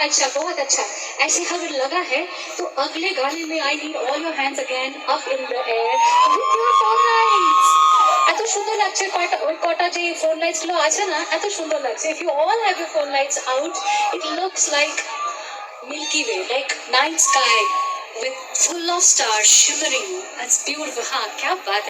अच्छा, बहुत अच्छा। ऐसे अगर लगा है तो अगले गाने में I need all your hands again up in the air with your phone lights. এত সুন্দর লাগছে, কয়টা ওই কটা যে ফোন লাইটস গুলো আছে না, এত সুন্দর লাগছে। If you all have your phone lights out, it looks like milky way, like night sky with full of stars shimmering. That's beautiful. हाँ, क्या बात है।